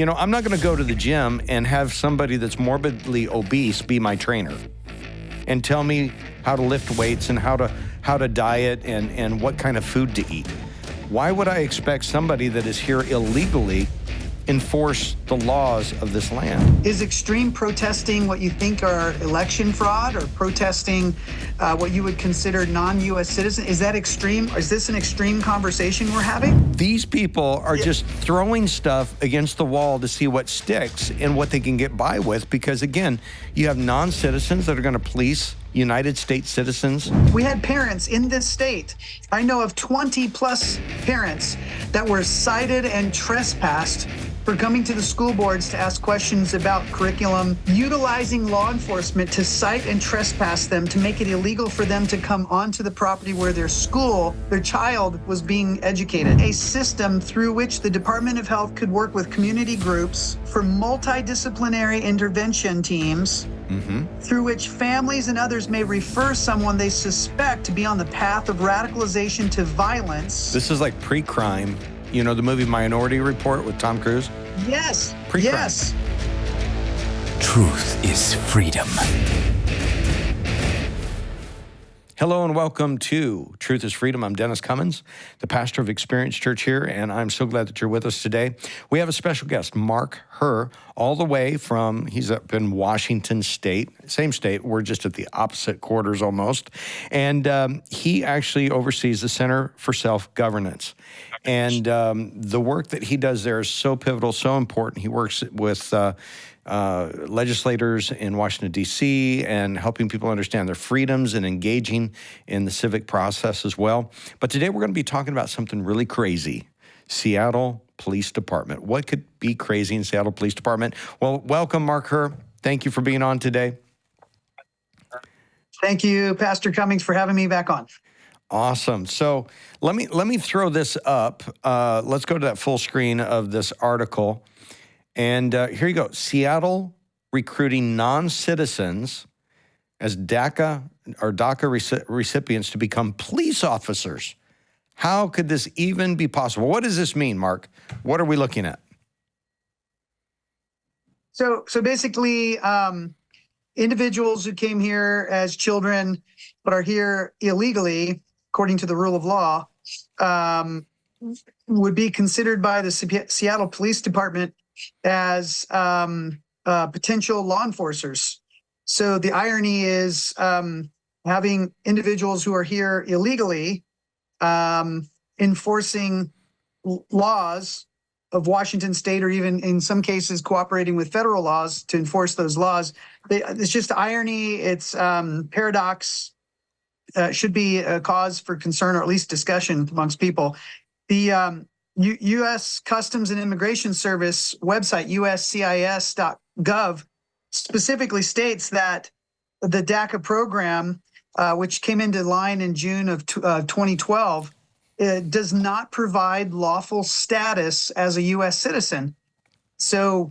I'm not going to go to the gym and have somebody that's morbidly obese be my trainer and tell me how to lift weights and how to diet and what kind of food to eat. Why would I expect somebody that is here illegally enforce the laws of this land? Is extreme protesting what you think are election fraud, or protesting what you would consider non-U.S. citizen? Is that extreme? Is this an extreme conversation we're having? These people are just throwing stuff against the wall to see what sticks and what they can get by with, because again, you have non-citizens that are going to police United States citizens. We had parents in this state. I know of 20 plus parents that were cited and trespassed for coming to the school boards to ask questions about curriculum, utilizing law enforcement to cite and trespass them to make it illegal for them to come onto the property where their child was being educated. A system through which the Department of Health could work with community groups for multidisciplinary intervention teams, through which families and others may refer someone they suspect to be on the path of radicalization to violence. This is like pre-crime. The movie Minority Report with Tom Cruise? Yes. Pre-crime. Yes. Truth is freedom. Hello and welcome to Truth is Freedom. I'm Dennis Cummins, the pastor of Experience Church here, and I'm so glad that you're with us today. We have a special guest, Mark Herr, all the way from, he's up in Washington State, same state, we're just at the opposite quarters almost, and he actually oversees the Center for Self-Governance. And the work that he does there is so pivotal, so important. He works with legislators in Washington, D.C., and helping people understand their freedoms and engaging in the civic process as well. But today we're going to be talking about something really crazy, Seattle Police Department. What could be crazy in Seattle Police Department? Well, welcome, Mark Herr. Thank you for being on today. Thank you, Pastor Cummings, for having me back on. Awesome. So let me throw this up. Let's go to that full screen of this article. And here you go. Seattle recruiting non-citizens as DACA recipients to become police officers. How could this even be possible? What does this mean, Mark? What are we looking at? So basically, individuals who came here as children but are here illegally, according to the rule of law, would be considered by the Seattle Police Department as potential law enforcers. So the irony is having individuals who are here illegally enforcing laws of Washington State, or even in some cases cooperating with federal laws to enforce those laws. It's just irony. It's paradox. Should be a cause for concern, or at least discussion amongst people. The U.S. Customs and Immigration Service website, uscis.gov, specifically states that the DACA program, which came into line in June of 2012, does not provide lawful status as a U.S. citizen. So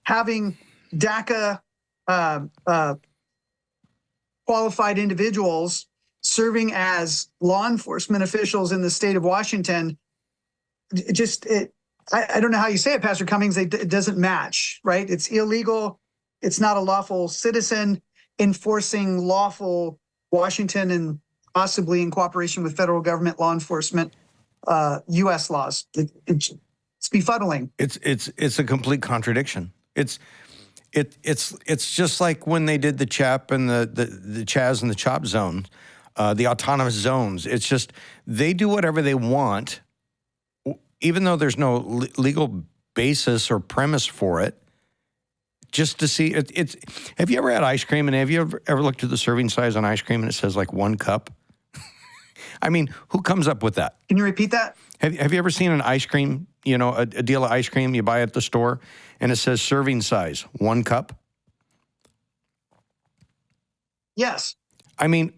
having DACA qualified individuals serving as law enforcement officials in the state of Washington, I don't know how you say it, Pastor Cummings, it doesn't match, right? It's illegal. It's not a lawful citizen enforcing lawful Washington and possibly in cooperation with federal government law enforcement, U.S. laws. It's befuddling. It's a complete contradiction. It's just like when they did the CHAP and the CHAZ and the CHOP zone, the autonomous zones. It's just they do whatever they want, even though there's no legal basis or premise for it. Just to see it's. Have you ever had ice cream, and have you ever looked at the serving size on ice cream and it says like 1 cup? I mean, who comes up with that? Can you repeat that? Have you ever seen an ice cream, a deal of ice cream you buy at the store, and it says serving size, 1 cup? Yes. I mean,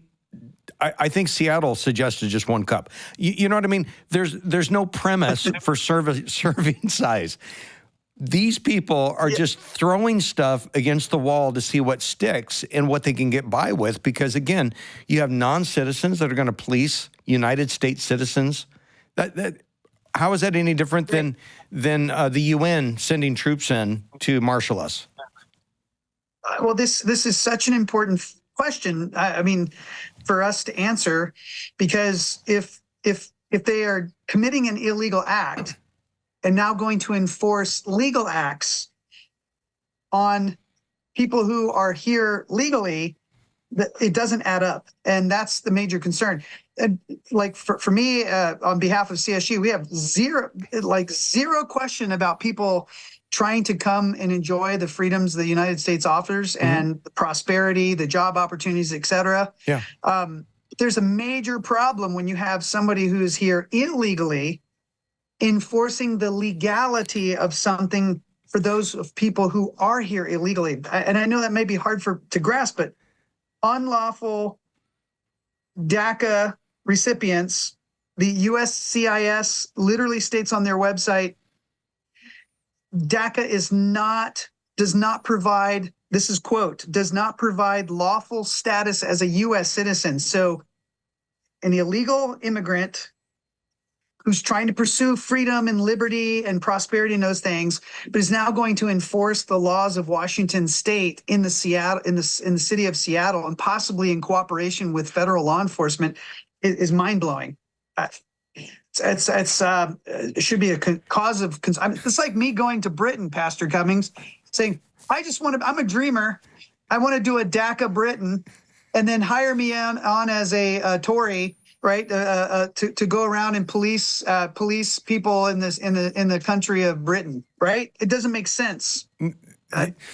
I think Seattle suggested just 1 cup. You know what I mean? There's no premise for serving size. These people are just throwing stuff against the wall to see what sticks and what they can get by with, because, again, you have non-citizens that are going to police United States citizens. That How is that any different than the UN sending troops in to marshal us? Well, this is such an important question. I mean, for us to answer, because if they are committing an illegal act and now going to enforce legal acts on people who are here legally, it doesn't add up, and that's the major concern. And like for me, on behalf of CSU, we have zero question about people trying to come and enjoy the freedoms the United States offers and the prosperity, the job opportunities, et cetera. Yeah. There's a major problem when you have somebody who is here illegally enforcing the legality of something for those of people who are here illegally. And I know that may be hard to grasp, but unlawful DACA recipients, the USCIS literally states on their website, DACA does not provide, this is quote, does not provide lawful status as a U.S. citizen. So an illegal immigrant who's trying to pursue freedom and liberty and prosperity and those things, but is now going to enforce the laws of Washington State in the city of Seattle, and possibly in cooperation with federal law enforcement, is mind blowing. It should be a cause of concern. It's like me going to Britain, Pastor Cummings, saying, I'm a dreamer. I want to do a DACA Britain, and then hire me on as a Tory, right? To go around and police people in the country of Britain, right? It doesn't make sense.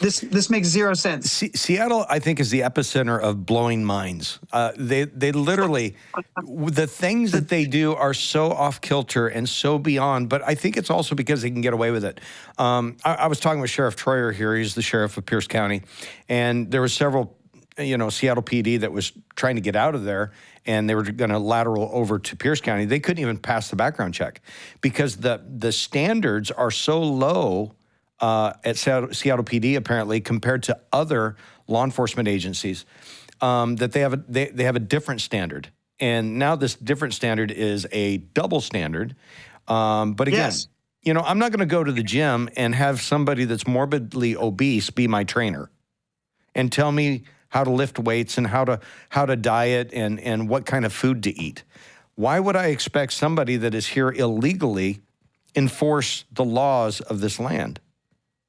This makes zero sense. Seattle, I think, is the epicenter of blowing minds. They literally, the things that they do are so off kilter and so beyond. But I think it's also because they can get away with it. I was talking with Sheriff Troyer here. He's the sheriff of Pierce County, and there were several, Seattle PD that was trying to get out of there, and they were going to lateral over to Pierce County. They couldn't even pass the background check because the standards are so low at Seattle PD, apparently, compared to other law enforcement agencies, that they have a different standard. And now this different standard is a double standard. But again, yes. I'm not going to go to the gym and have somebody that's morbidly obese be my trainer and tell me how to lift weights and how to diet and what kind of food to eat. Why would I expect somebody that is here illegally enforce the laws of this land?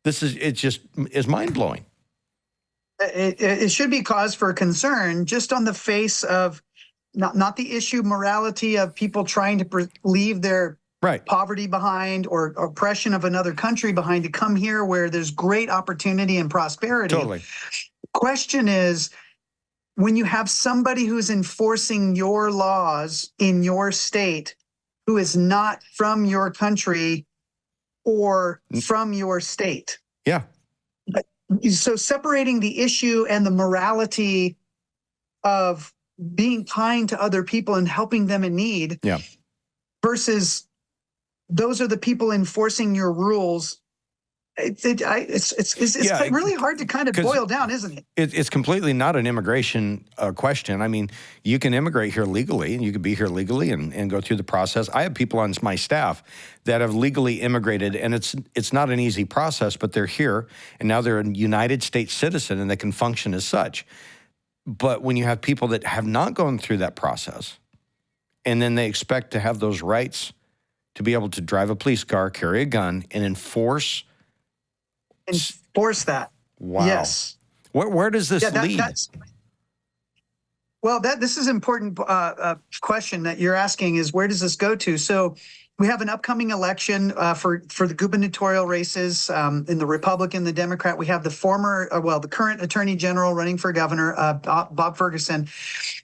It just is mind-blowing. It should be cause for concern just on the face of not the issue morality of people trying to leave their poverty behind or oppression of another country behind to come here where there's great opportunity and prosperity. Totally. Question is, when you have somebody who's enforcing your laws in your state who is not from your country or from your state. Yeah. So separating the issue and the morality of being kind to other people and helping them in need versus those are the people enforcing your rules. It's really hard to kind of boil down, isn't it? It's completely not an immigration question. I mean, you can immigrate here legally, and you can be here legally and go through the process. I have people on my staff that have legally immigrated, and it's not an easy process, but they're here, and now they're a United States citizen, and they can function as such. But when you have people that have not gone through that process, and then they expect to have those rights to be able to drive a police car, carry a gun, and enforce that. Wow. Yes. Where does this lead? This is an important question that you're asking is where does this go to? So we have an upcoming election for the gubernatorial races in the Republican, the Democrat. We have the current Attorney General running for governor, Bob Ferguson.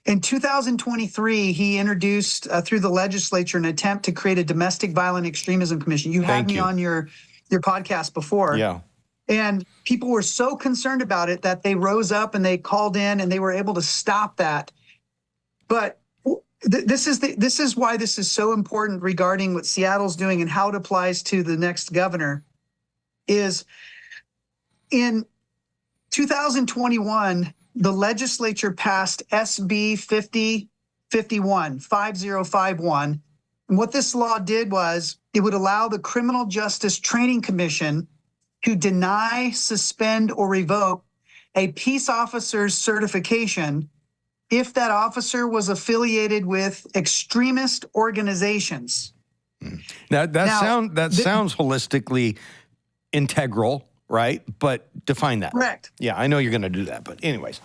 In 2023, he introduced through the legislature an attempt to create a Domestic Violent Extremism Commission. You had me on your podcast before. Yeah. And people were so concerned about it that they rose up and they called in and they were able to stop that. But this is why this is so important regarding what Seattle's doing and how it applies to the next governor. Is in 2021, the legislature passed SB 5051, And what this law did was it would allow the Criminal Justice Training Commission to deny, suspend, or revoke a peace officer's certification if that officer was affiliated with extremist organizations. Now, that sounds holistically integral, right? But define that. Correct. Yeah, I know you're going to do that, but anyways.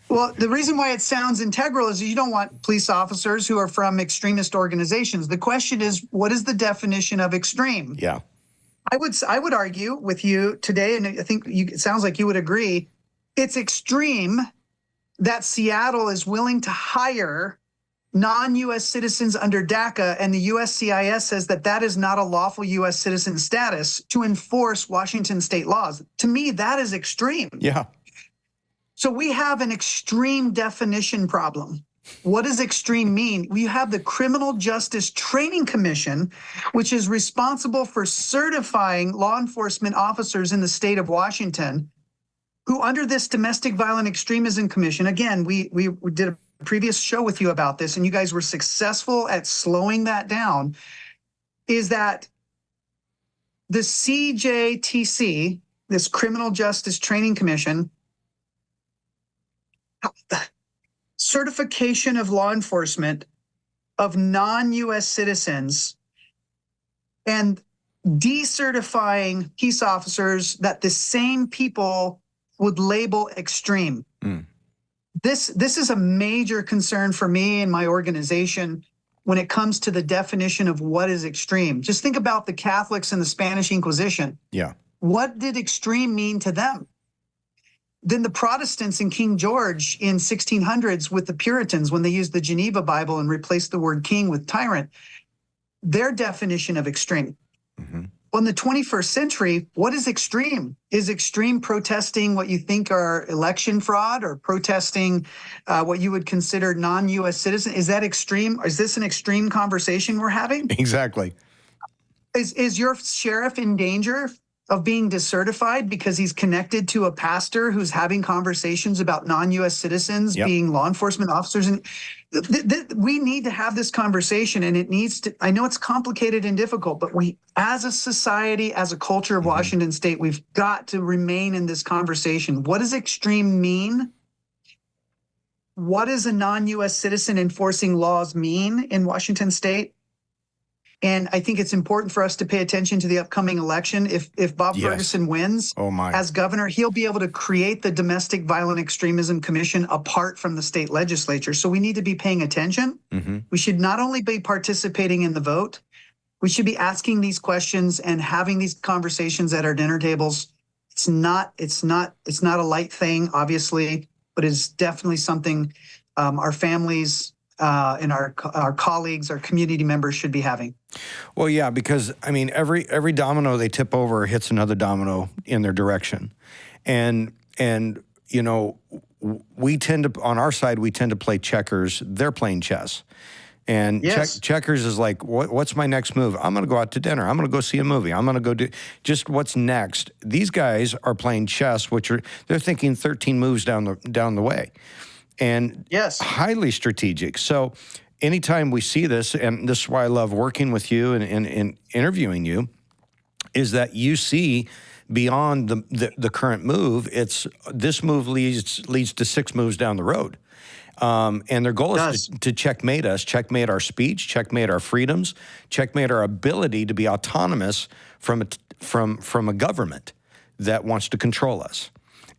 Well, the reason why it sounds integral is you don't want police officers who are from extremist organizations. The question is, what is the definition of extreme? Yeah. I would argue with you today, and I think it sounds like you would agree, it's extreme that Seattle is willing to hire non-U.S. citizens under DACA, and the USCIS says that that is not a lawful U.S. citizen status to enforce Washington state laws. To me, that is extreme. Yeah. So we have an extreme definition problem. What does extreme mean? We have the Criminal Justice Training Commission, which is responsible for certifying law enforcement officers in the state of Washington, who under this Domestic Violent Extremism Commission, again, we did a previous show with you about this, and you guys were successful at slowing that down, is that the CJTC, this Criminal Justice Training Commission, certification of law enforcement of non-U.S. citizens and decertifying peace officers that the same people would label extreme. This is a major concern for me and my organization when it comes to the definition of what is extreme. Just think about the Catholics and the Spanish Inquisition. Yeah. What did extreme mean to them? Then the Protestants in King George in 1600s with the Puritans, when they used the Geneva Bible and replaced the word king with tyrant, their definition of extreme. Mm-hmm. Well, in the 21st century, what is extreme? Is extreme protesting what you think are election fraud, or protesting what you would consider non-U.S. citizen? Is that extreme? Is this an extreme conversation we're having? Exactly. Is your sheriff in danger of being decertified because he's connected to a pastor who's having conversations about non-U.S. citizens being law enforcement officers? And we need to have this conversation, and it needs to, I know it's complicated and difficult, but we, as a society, as a culture of Washington State, we've got to remain in this conversation. What does extreme mean? What does a non-U.S. citizen enforcing laws mean in Washington State? And I think it's important for us to pay attention to the upcoming election. If Bob Ferguson wins as governor, he'll be able to create the Domestic Violent Extremism Commission apart from the state legislature. So we need to be paying attention. We should not only be participating in the vote, we should be asking these questions and having these conversations at our dinner tables. It's not a light thing, obviously, but it's definitely something our families and our colleagues, our community members should be having. Well, yeah, because I mean, every domino they tip over hits another domino in their direction, and you know, we tend to, on our side, we tend to play checkers. They're playing chess, and checkers is like, what's my next move? I'm going to go out to dinner. I'm going to go see a movie. I'm going to go do just what's next. These guys are playing chess, they're thinking 13 moves down the way. And highly strategic. So anytime we see this, and this is why I love working with you and interviewing you, is that you see beyond the current move. It's this move leads to 6 moves down the road. And their goal is to checkmate us, checkmate our speech, checkmate our freedoms, checkmate our ability to be autonomous from a government that wants to control us.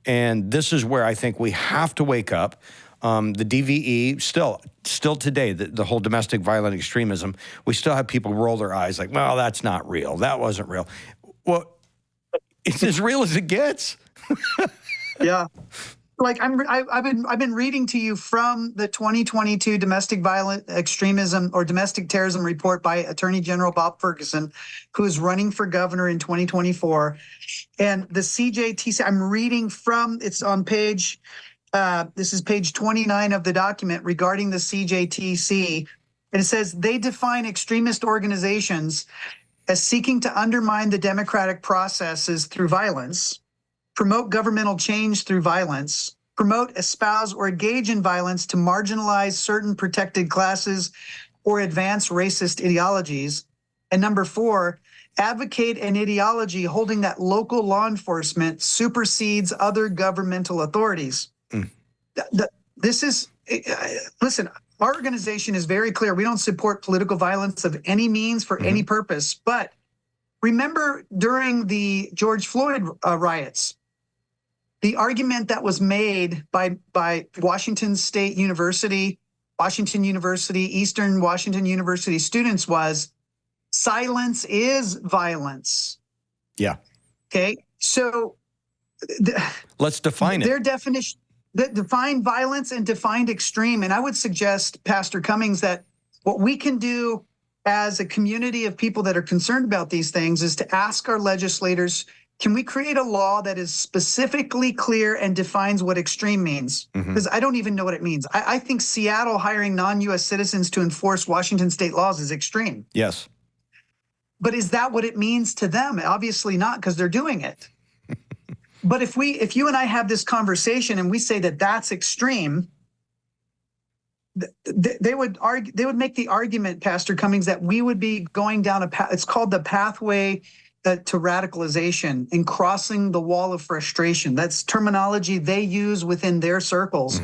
And this is where I think we have to wake up. The DVE, still today, the whole domestic violent extremism, we still have people roll their eyes like, well, that's not real. That wasn't real. Well, it's as real as it gets. Yeah. Like I've been reading to you from the 2022 Domestic Violent Extremism or Domestic Terrorism Report by Attorney General Bob Ferguson, who is running for governor in 2024. And the CJTC, I'm reading from, it's on page, this is page 29 of the document regarding the CJTC. And it says they define extremist organizations as seeking to undermine the democratic processes through violence, promote governmental change through violence, promote, espouse, or engage in violence to marginalize certain protected classes or advance racist ideologies. And number 4, advocate an ideology holding that local law enforcement supersedes other governmental authorities. This is, listen, our organization is very clear. We don't support political violence of any means for any purpose. But remember during the George Floyd riots, the argument that was made by Washington State University, Washington University, Eastern Washington University students was silence is violence. Yeah. Okay. So let's define it. Their definition that define violence and defined extreme. And I would suggest, Pastor Cummings, that what we can do as a community of people that are concerned about these things is to ask our legislators, can we create a law that is specifically clear and defines what extreme means? Because I don't even know what it means. I think Seattle hiring non-U.S. citizens to enforce Washington state laws is extreme. Yes. But is that what it means to them? Obviously not, because they're doing it. But if you and I have this conversation and we say that that's extreme, they would make the argument, Pastor Cummings, that we would be going down a path. It's called the pathway to radicalization and crossing the wall of frustration. That's terminology they use within their circles.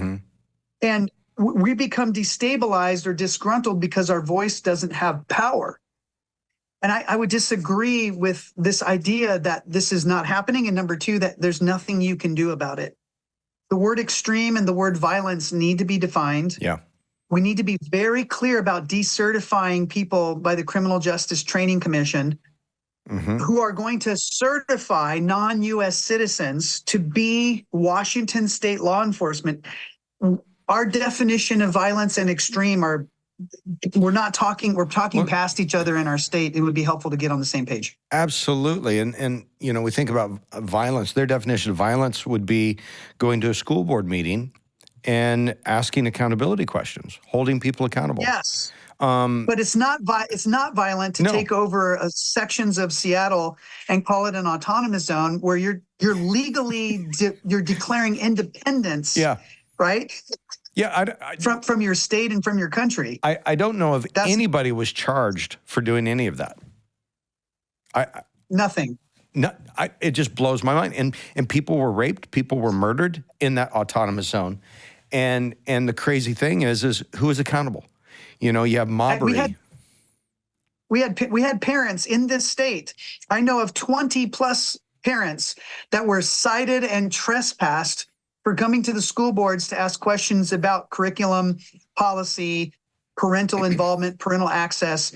And we become destabilized or disgruntled because our voice doesn't have power. And I would disagree with this idea that this is not happening. And number 2, that there's nothing you can do about it. The word extreme and the word violence need to be defined. Yeah. We need to be very clear about decertifying people by the Criminal Justice Training Commission who are going to certify non-U.S. citizens to be Washington state law enforcement. Our definition of violence and extreme we're talking past each other in our state. It would be helpful to get on the same page. Absolutely. And we think about violence. Their definition of violence would be going to a school board meeting and asking accountability questions, holding people accountable. Yes. But it's not violent to take over sections of Seattle and call it an autonomous zone where you're legally you're declaring independence. Yeah. Right? Yeah, from your state and from your country. I don't know if anybody was charged for doing any of that. Nothing. No, it just blows my mind. And people were raped, people were murdered in that autonomous zone. And the crazy thing is who is accountable? You have mobbery. We had parents in this state. I know of 20 plus parents that were cited and trespassed for coming to the school boards to ask questions about curriculum, policy, parental involvement, parental access,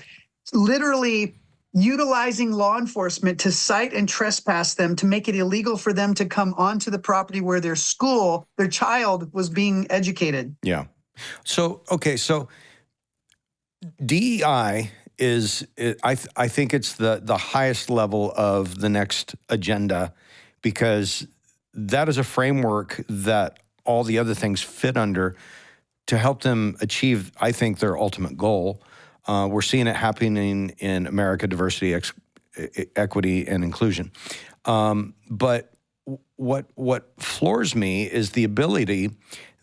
literally utilizing law enforcement to cite and trespass them to make it illegal for them to come onto the property where their child was being educated. Yeah. So DEI I think it's the highest level of the next agenda, because that is a framework that all the other things fit under to help them achieve, I think, their ultimate goal. We're seeing it happening in America, diversity, equity, and inclusion. But what floors me is the ability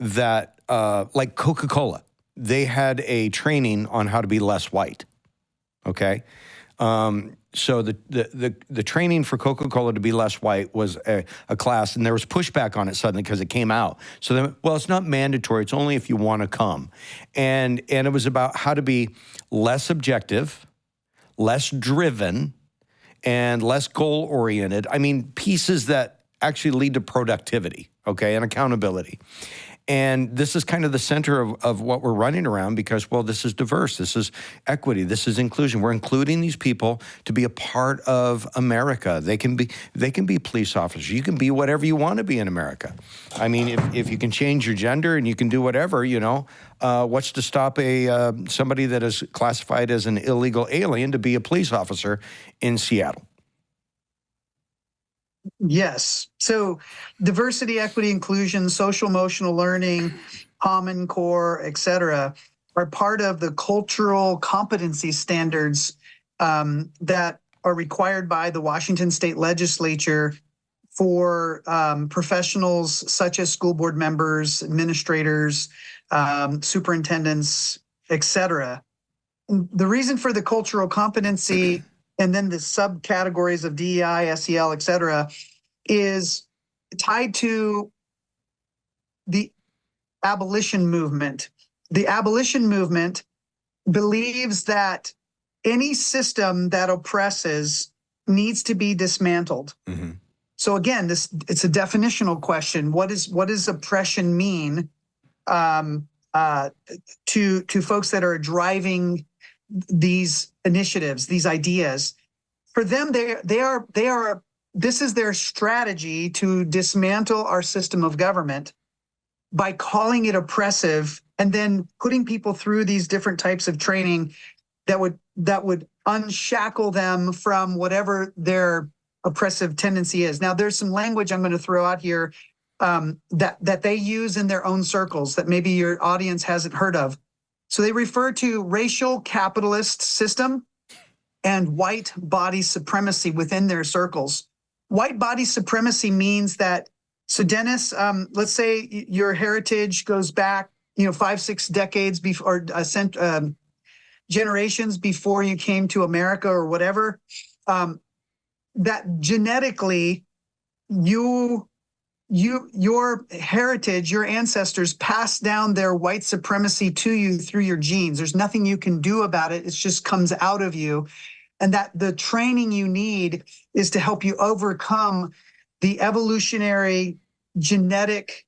that, like Coca-Cola, they had a training on how to be less white. Okay. So the training for Coca-Cola to be less white was a class, and there was pushback on it suddenly because it came out. So then, it's not mandatory. It's only if you want to come. And it was about how to be less objective, less driven, and less goal-oriented. I mean, pieces that actually lead to productivity, okay, and accountability. And this is kind of the center of what we're running around because, this is diverse, this is equity, this is inclusion. We're including these people to be a part of America. They can be police officers. You can be whatever you want to be in America. I mean, if you can change your gender and you can do whatever, what's to stop somebody that is classified as an illegal alien to be a police officer in Seattle? Yes. So diversity, equity, inclusion, social emotional learning, Common Core, et cetera, are part of the cultural competency standards that are required by the Washington State Legislature for professionals such as school board members, administrators, superintendents, et cetera. the reason for the cultural competency and then the subcategories of DEI, SEL, et cetera, is tied to the abolition movement. The abolition movement believes that any system that oppresses needs to be dismantled. Mm-hmm. So again, it's a definitional question. What does oppression mean to folks that are driving these initiatives, these ideas? For them, they are. This is their strategy to dismantle our system of government by calling it oppressive and then putting people through these different types of training that would unshackle them from whatever their oppressive tendency is. Now, there's some language I'm going to throw out here that they use in their own circles that maybe your audience hasn't heard of. So they refer to racial capitalist system and white body supremacy within their circles. White body supremacy means that, so Dennis, let's say your heritage goes back, 5-6 decades before, generations before you came to America or whatever, that genetically your heritage, your ancestors passed down their white supremacy to you through your genes. There's nothing you can do about it. It just comes out of you. And that the training you need is to help you overcome the evolutionary genetic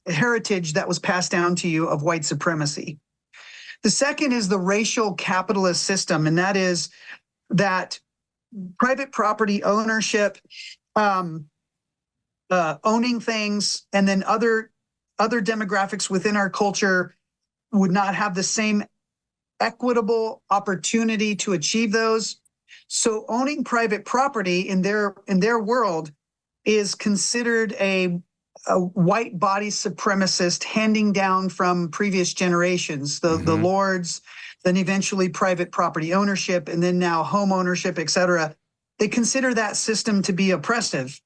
heritage that was passed down to you of white supremacy. The second is the racial capitalist system, and that is that private property ownership, owning things, and then other demographics within our culture would not have the same equitable opportunity to achieve those. So owning private property in their world is considered a white body supremacist handing down from previous generations, the lords, then eventually private property ownership, and then now home ownership, et cetera. They consider that system to be oppressive.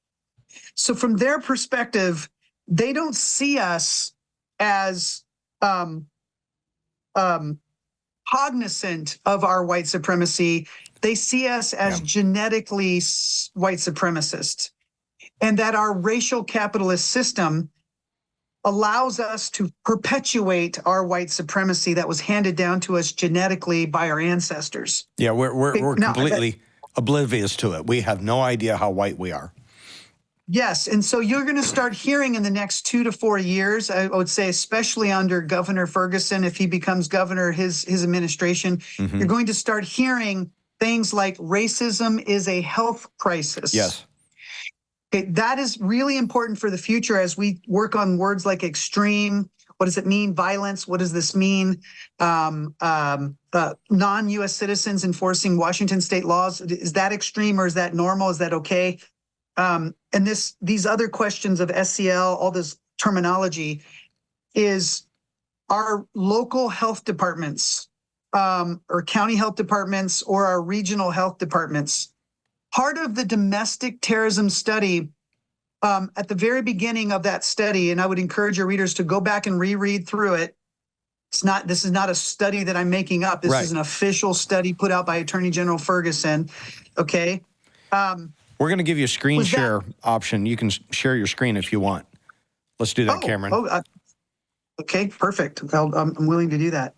So from their perspective, they don't see us as cognizant of our white supremacy. They see us as genetically white supremacists, and that our racial capitalist system allows us to perpetuate our white supremacy that was handed down to us genetically by our ancestors. Yeah, we're completely oblivious to it. We have no idea how white we are. Yes, and so you're going to start hearing in the next 2 to 4 years, I would say, especially under Governor Ferguson, if he becomes governor, his administration, you're going to start hearing things like racism is a health crisis. Yes. Okay, that is really important for the future as we work on words like extreme. What does it mean? Violence. What does this mean? Non-U.S. citizens enforcing Washington state laws. Is that extreme or is that normal? Is that okay? And these other questions of SEL, all this terminology, is our local health departments or county health departments or our regional health departments. Part of the domestic terrorism study, at the very beginning of that study, and I would encourage your readers to go back and reread through it. This is not a study that I'm making up. This is an official study put out by Attorney General Ferguson. Okay. We're going to give you a screen share option. You can share your screen if you want. Let's do that, Cameron. Okay, perfect. I'm willing to do that.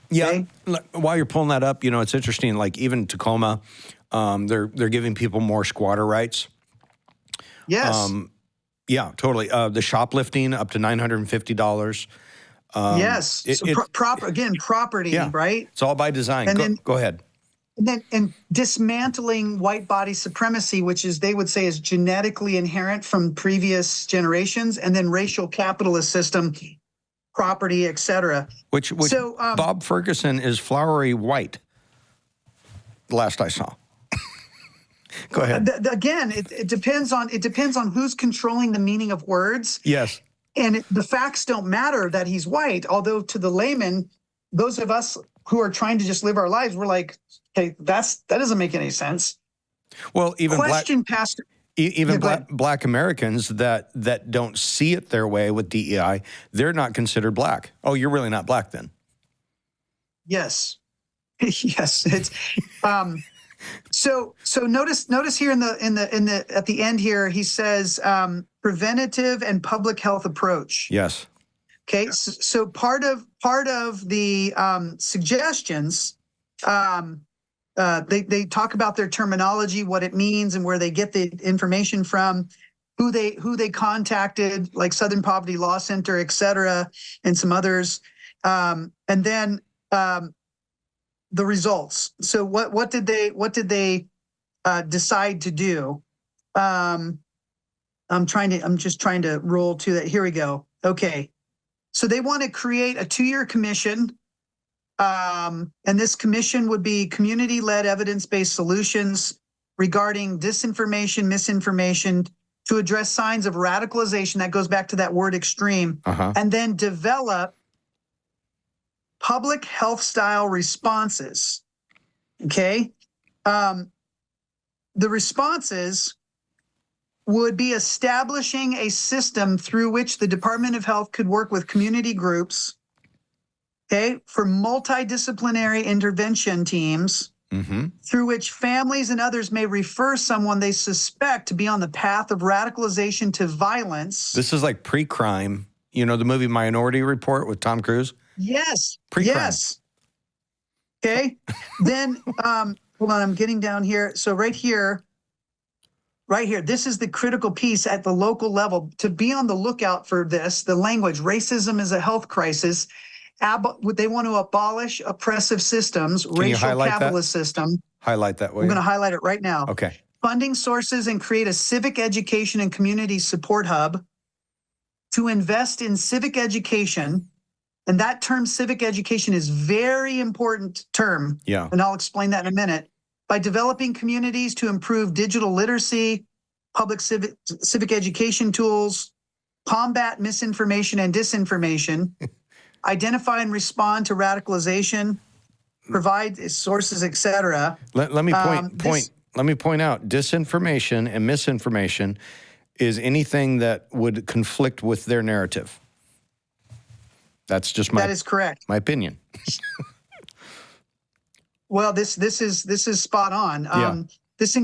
Yeah. Okay. While you're pulling that up, it's interesting. Like even Tacoma, they're giving people more squatter rights. Yes. Yeah, totally. The shoplifting up to $950. Yes. Property, right? It's all by design. And go ahead. And dismantling white body supremacy, which is they would say is genetically inherent from previous generations, and then racial capitalist system, property, et cetera. Which Bob Ferguson is flowery white. Last I saw. Go ahead. Again, it depends on who's controlling the meaning of words. Yes. And the facts don't matter that he's white, although to the layman, those of us who are trying to just live our lives, we're like, okay, that doesn't make any sense. Well, even Black Americans that don't see it their way with DEI, they're not considered black. Oh, you're really not black then. Yes. Yes. It's so notice here in the at the end here, he says preventative and public health approach. Yes. Okay. So part of the suggestions, they talk about their terminology, what it means, and where they get the information from, who they contacted, like Southern Poverty Law Center, et cetera, and some others, and then the results. So what did they decide to do? I'm just trying to roll to that. Here we go. Okay. So they want to create a 2-year commission. And this commission would be community-led evidence-based solutions regarding disinformation, misinformation, to address signs of radicalization. That goes back to that word extreme. And then develop public health style responses. Okay. The responses would be establishing a system through which the Department of Health could work with community groups, okay, for multidisciplinary intervention teams, through which families and others may refer someone they suspect to be on the path of radicalization to violence. This is like pre-crime. You know the movie Minority Report with Tom Cruise? Yes. Pre-crime. Yes. Okay. Then, hold on, I'm getting down here. So right here, this is the critical piece at the local level, to be on the lookout for this, the language. Racism is a health crisis. They want to abolish oppressive systems, racial capitalist system. Highlight that, will I'm you? going to highlight it right now. Okay. Funding sources and create a civic education and community support hub to invest in civic education. And that term civic education is very important term. Yeah. And I'll explain that in a minute. By developing communities to improve digital literacy, public civic education tools, combat misinformation and disinformation, identify and respond to radicalization, provide sources, etc. Let me point out disinformation and misinformation is anything that would conflict with their narrative. That's just that is correct. My opinion. Well, this is spot on. This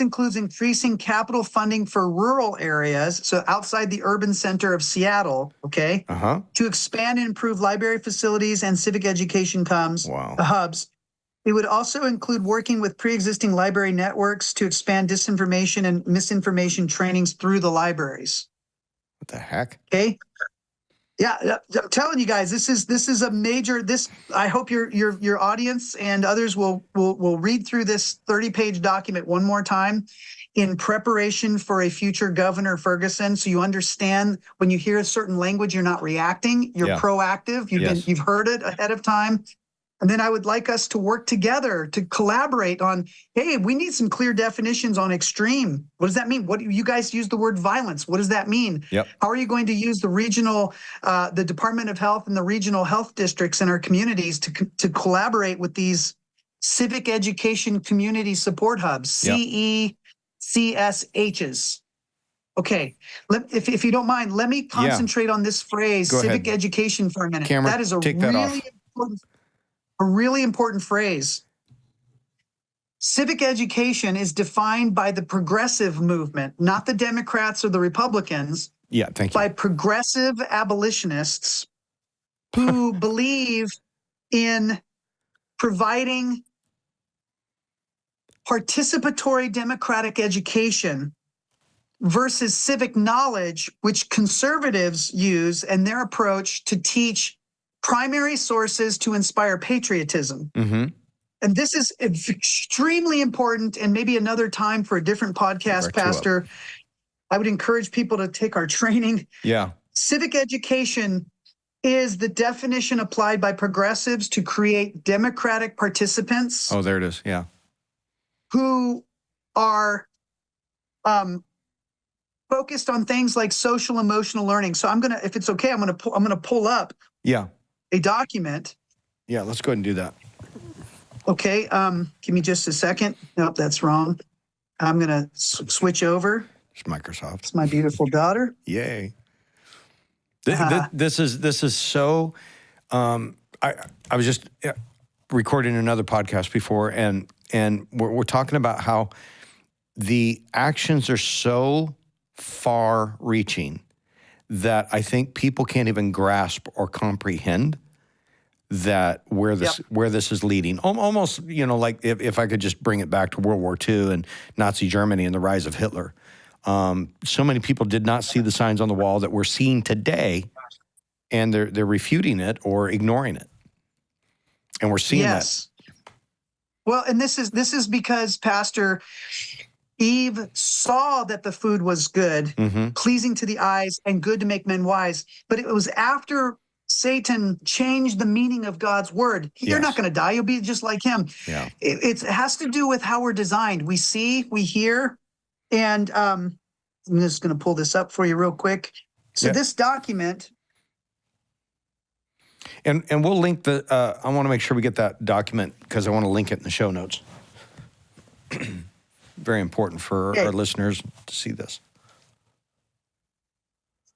includes increasing capital funding for rural areas, so outside the urban center of Seattle, okay, to expand and improve library facilities and civic education hubs. It would also include working with pre-existing library networks to expand disinformation and misinformation trainings through the libraries. What the heck? Okay. Yeah, I'm telling you guys, this is a major. I hope your audience and others will read through this 30-page document one more time in preparation for a future Governor Ferguson, so you understand when you hear a certain language, you're not reacting, you're proactive. You've heard it ahead of time. And then I would like us to work together to collaborate on, hey, we need some clear definitions on extreme. What does that mean? What you guys use the word violence? What does that mean? Yep. How are you going to use the regional, the Department of Health and the regional health districts in our communities to collaborate with these civic education community support hubs, CECSHs? Okay, if you don't mind, let me concentrate on this phrase, civic education, for a minute. Cameron, that is a really important phrase. Civic education is defined by the progressive movement, not the Democrats or the Republicans. Yeah, thank you. By progressive abolitionists who believe in providing participatory democratic education versus civic knowledge, which conservatives use in their approach to teach primary sources to inspire patriotism. And this is extremely important, and maybe another time for a different podcast, Pastor. I would encourage people to take our training. Yeah. Civic education is the definition applied by progressives to create democratic participants. Oh, there it is. Yeah. Who are focused on things like social emotional learning. So if it's okay, I'm gonna pull up. Yeah. A document. Yeah, let's go ahead and do that. Okay, give me just a second. Nope, that's wrong. I'm gonna switch over. It's Microsoft. It's my beautiful daughter. Yay. This is so. I was just recorded another podcast before, and we're talking about how the actions are so far-reaching that I think people can't even grasp or comprehend that where this is leading. Almost, like if I could just bring it back to World War II and Nazi Germany and the rise of Hitler. So many people did not see the signs on the wall that we're seeing today, and they're refuting it or ignoring it. And we're seeing that. Well, and this is because Pastor Eve saw that the food was good, pleasing to the eyes, and good to make men wise. But it was after Satan changed the meaning of God's word. You're not going to die. You'll be just like him. Yeah. It has to do with how we're designed. We see, we hear, and I'm just going to pull this up for you real quick. So this document. And we'll link I want to make sure we get that document because I want to link it in the show notes. Very important for our listeners to see this.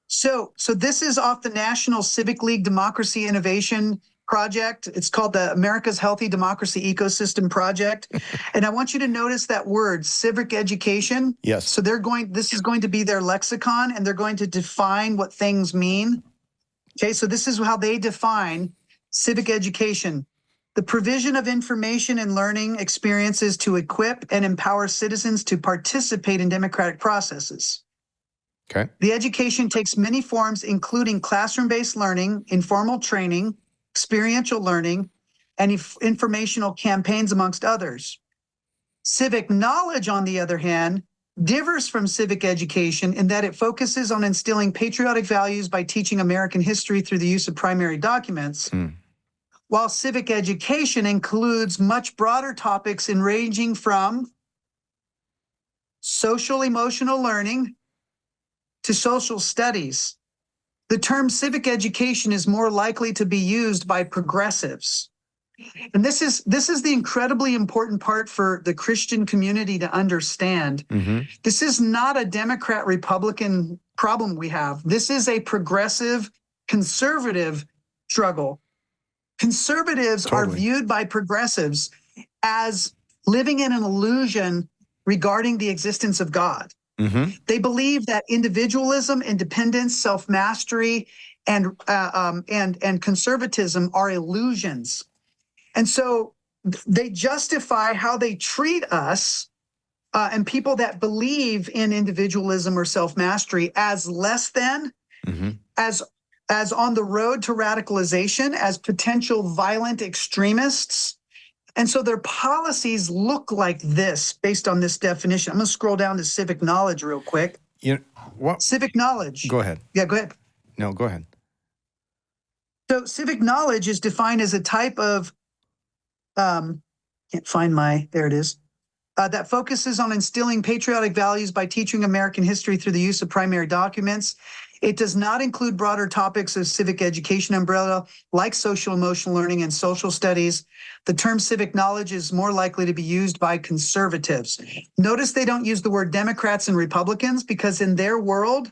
So this is off the National Civic League Democracy Innovation Project. It's called the America's Healthy Democracy Ecosystem Project. And I want you to notice that word, civic education. Yes. So this is going to be their lexicon, and they're going to define what things mean. Okay, so this is how they define civic education: the provision of information and learning experiences to equip and empower citizens to participate in democratic processes. Okay. The education takes many forms, including classroom-based learning, informal training, experiential learning, and informational campaigns, amongst others. Civic knowledge, on the other hand, differs from civic education in that it focuses on instilling patriotic values by teaching American history through the use of primary documents, while civic education includes much broader topics ranging from social emotional learning to social studies. The term civic education is more likely to be used by progressives. And this is the incredibly important part for the Christian community to understand. This is not a Democrat-Republican problem we have. This is a progressive, conservative struggle. Conservatives are viewed by progressives as living in an illusion regarding the existence of God. They believe that individualism, independence, self-mastery, and conservatism are illusions. And so they justify how they treat us and people that believe in individualism or self-mastery as less than, as on the road to radicalization, as potential violent extremists. And so their policies look like this based on this definition. I'm going to scroll down to civic knowledge real quick. What? Civic knowledge. Go ahead. Yeah, go ahead. No, go ahead. So civic knowledge is defined as a type of, can't find there it is, that focuses on instilling patriotic values by teaching American history through the use of primary documents. It does not include broader topics of civic education umbrella, like social emotional learning and social studies. The term civic knowledge is more likely to be used by conservatives. Notice they don't use the word Democrats and Republicans, because in their world,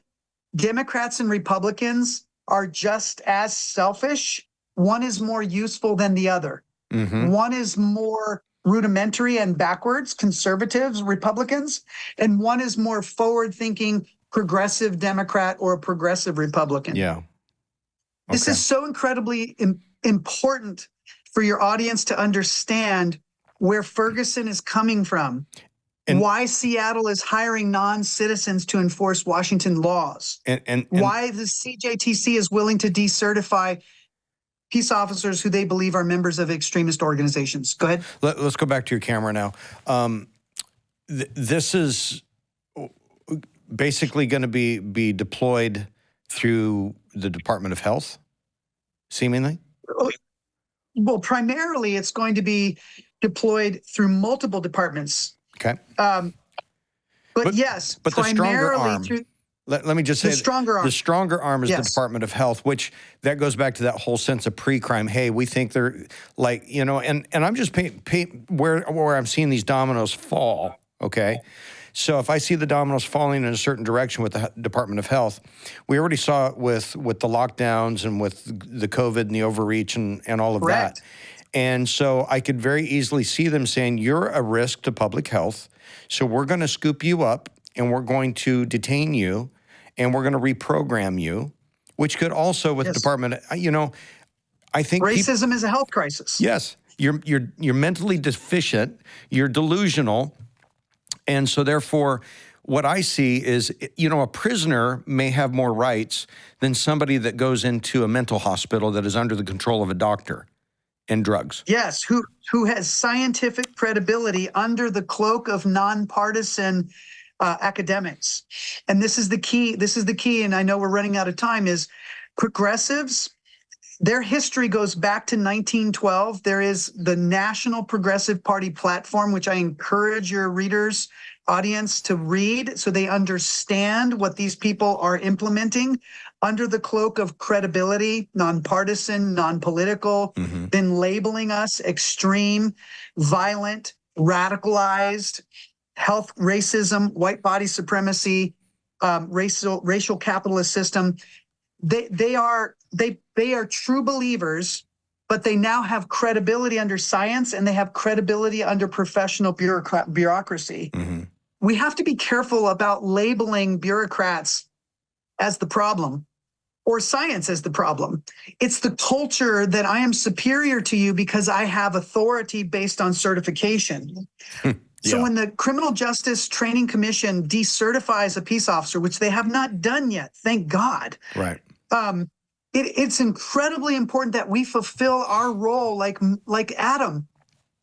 Democrats and Republicans are just as selfish. One is more useful than the other. One is more rudimentary and backwards, conservatives, Republicans, and one is more forward-thinking, progressive Democrat or a progressive Republican. Yeah. Okay. This is so incredibly important for your audience to understand where Ferguson is coming from, and why Seattle is hiring non-citizens to enforce Washington laws, and why the CJTC is willing to decertify peace officers who they believe are members of extremist organizations. Go ahead. Let's go back to your camera now. This is basically going to be deployed through the Department of Health, seemingly? Well, primarily it's going to be deployed through multiple departments. Okay. But yes, but primarily the stronger arm, through... Let me just say, the stronger arm is the Department of Health, which that goes back to that whole sense of pre-crime. Hey, we think they're like, and I'm just where I'm seeing these dominoes fall, okay? So if I see the dominoes falling in a certain direction with the Department of Health, we already saw it with the lockdowns and with the COVID and the overreach and all of that. And so I could very easily see them saying, you're a risk to public health, so we're going to scoop you up and we're going to detain you and we're going to reprogram you, which could also with the department, I think racism is a health crisis. Yes, you're mentally deficient, you're delusional, and so therefore, what I see is, a prisoner may have more rights than somebody that goes into a mental hospital that is under the control of a doctor and drugs. Yes, who has scientific credibility under the cloak of nonpartisan academics. And this is the key, and I know we're running out of time, is progressives, their history goes back to 1912. There is the National Progressive Party platform, which I encourage your readers, audience to read so they understand what these people are implementing under the cloak of credibility, nonpartisan, non-political, then labeling us extreme, violent, radicalized, health racism, white body supremacy, racial capitalist system. They are true believers, but they now have credibility under science and they have credibility under professional bureaucracy. We have to be careful about labeling bureaucrats as the problem or science as the problem. It's the culture that I am superior to you because I have authority based on certification. So when the Criminal Justice Training Commission decertifies a peace officer, which they have not done yet, thank God. Right. It's incredibly important that we fulfill our role like Adam.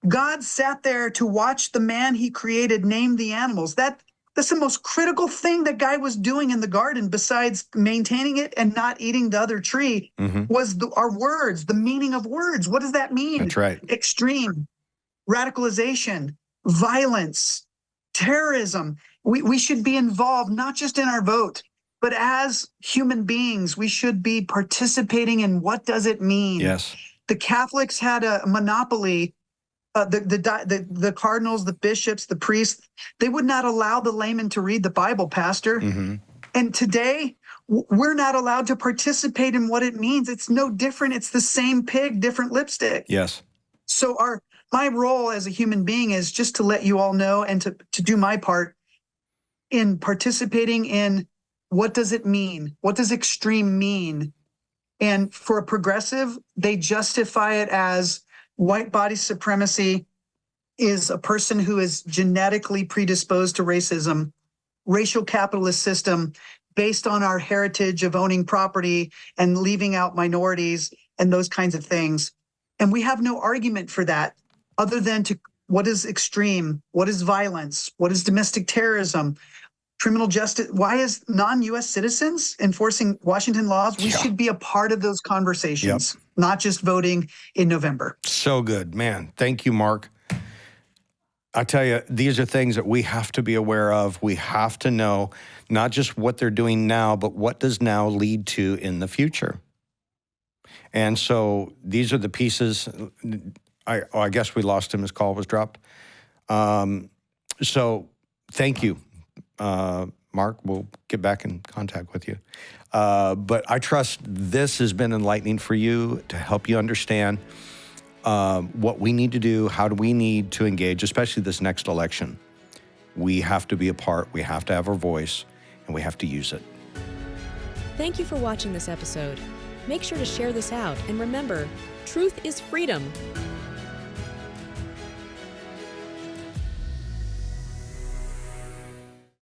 God sat there to watch the man he created name the animals. That's the most critical thing that guy was doing in the garden, besides maintaining it and not eating the other tree, was our words, the meaning of words. What does that mean? That's right. Extreme, radicalization, violence, terrorism. We should be involved, not just in our vote, but as human beings, we should be participating in what does it mean. Yes. The Catholics had a monopoly. The cardinals, the bishops, the priests, they would not allow the layman to read the Bible, Pastor. And today, we're not allowed to participate in what it means. It's no different. It's the same pig, different lipstick. Yes. So my role as a human being is just to let you all know and to do my part in participating in what does it mean? What does extreme mean? And for a progressive, they justify it as white body supremacy is a person who is genetically predisposed to racism, racial capitalist system based on our heritage of owning property and leaving out minorities and those kinds of things. And we have no argument for that other than what is extreme, what is violence, what is domestic terrorism, criminal justice. Why is non-U.S. citizens enforcing Washington laws? We should be a part of those conversations, not just voting in November. So good, man. Thank you, Mark. I tell you, these are things that we have to be aware of. We have to know not just what they're doing now, but what does now lead to in the future. And so these are the pieces. I guess we lost him. His call was dropped. So thank you. Mark, we'll get back in contact with you. But I trust this has been enlightening for you to help you understand what we need to do, how do we need to engage, especially this next election. We have to be a part, we have to have our voice, and we have to use it. Thank you for watching this episode. Make sure to share this out, and remember, truth is freedom.